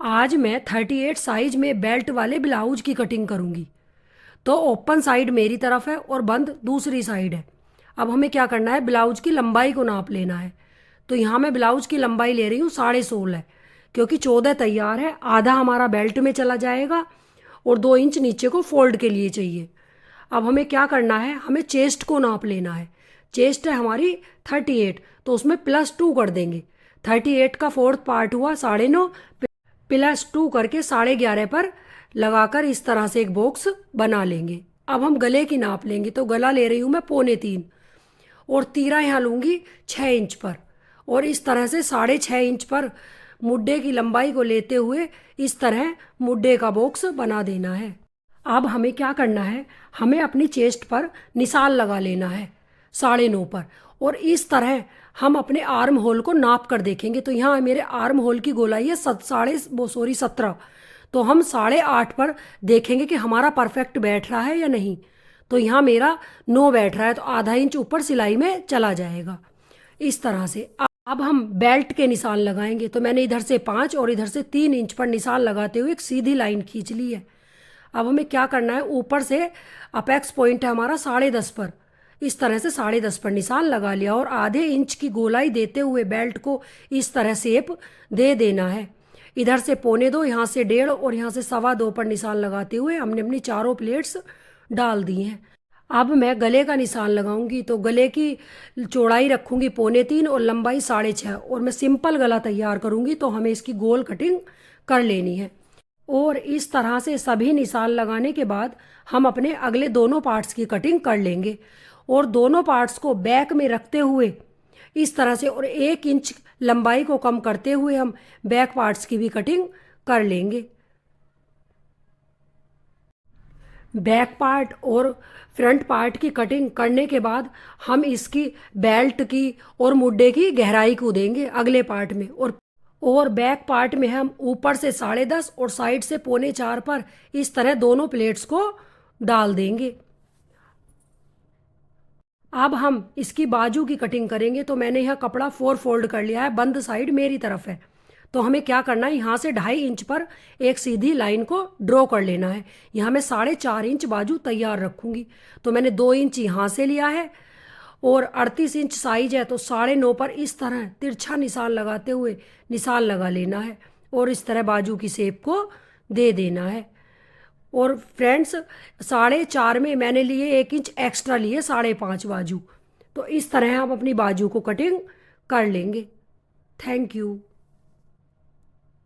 आज मैं 38 साइज में बेल्ट वाले ब्लाउज की कटिंग करूँगी। तो ओपन साइड मेरी तरफ है और बंद दूसरी साइड है। अब हमें क्या करना है, ब्लाउज की लंबाई को नाप लेना है। तो यहाँ मैं ब्लाउज की लंबाई ले रही हूँ 16.5 है, क्योंकि 14 तैयार है, आधा हमारा बेल्ट में चला जाएगा और 2 इंच नीचे को फोल्ड के लिए चाहिए। अब हमें क्या करना है, हमें चेस्ट को नाप लेना है। चेस्ट है हमारी 38, तो उसमें +2 कर देंगे। 38 का फोर्थ पार्ट हुआ 9.5, +2 करके 11.5 पर लगाकर इस तरह से एक बॉक्स बना लेंगे। अब हम गले की नाप लेंगे। तो गला ले रही हूँ मैं 3.25 और तीरा यहाँ लूँगी 6 इंच पर, और इस तरह से 6.5 इंच पर मुड्डे की लंबाई को लेते हुए इस तरह मुड्डे का बॉक्स बना देना है। अब हमें क्या करना है, हमें अपनी चेस्ट पर निशान लगा लेना है 9.5 पर, और इस तरह हम अपने आर्म होल को नाप कर देखेंगे। तो यहाँ मेरे आर्म होल की गोलाई है 17, तो हम 8.5 पर देखेंगे कि हमारा परफेक्ट बैठ रहा है या नहीं। तो यहाँ मेरा 9 बैठ रहा है, तो आधा इंच ऊपर सिलाई में चला जाएगा इस तरह से। अब हम बेल्ट के निशान लगाएंगे। तो मैंने इधर से 5 और इधर से 3 इंच पर निशान लगाते हुए एक सीधी लाइन खींच ली है। अब हमें क्या करना है, ऊपर से अपेक्स पॉइंट है हमारा 10.5 पर, इस तरह से 10.5 पर निशान लगा लिया और आधे इंच की गोलाई देते हुए बेल्ट को इस तरह शेप दे देना है। इधर से 2.25, यहाँ से 1.5 और यहाँ से 2.25 पर निशान लगाते हुए हमने अपनी चारों प्लेट्स डाल दी हैं। अब मैं गले का निशान लगाऊंगी। तो गले की चौड़ाई रखूंगी 3.25 और लंबाई 6.5, और मैं सिंपल गला तैयार करूंगी। तो हमें इसकी गोल कटिंग कर लेनी है। और इस तरह से सभी निशान लगाने के बाद हम अपने अगले दोनों पार्ट्स की कटिंग कर लेंगे, और दोनों पार्ट्स को बैक में रखते हुए इस तरह से और 1 इंच लंबाई को कम करते हुए हम बैक पार्ट्स की भी कटिंग कर लेंगे। बैक पार्ट और फ्रंट पार्ट की कटिंग करने के बाद हम इसकी बेल्ट की और मुड्डे की गहराई को देंगे अगले पार्ट में। और बैक पार्ट में हम ऊपर से 10.5 और साइड से 3.25 पर इस तरह दोनों प्लेट्स को डाल देंगे। अब हम इसकी बाजू की कटिंग करेंगे। तो मैंने यह कपड़ा 4 फोल्ड कर लिया है, बंद साइड मेरी तरफ है। तो हमें क्या करना है, यहाँ से 2.5 इंच पर एक सीधी लाइन को ड्रॉ कर लेना है। यहाँ मैं 4.5 इंच बाजू तैयार रखूँगी। तो मैंने 2 इंच यहाँ से लिया है और 38 इंच साइज है, तो 9.5 पर इस तरह तिरछा निशान लगाते हुए निशान लगा लेना है और इस तरह बाजू की शेप को दे देना है। और फ्रेंड्स, 4.5 में मैंने लिए 1 इंच एक्स्ट्रा लिए 5.5 बाजू। तो इस तरह हम अपनी बाजू को कटिंग कर लेंगे। Thank you.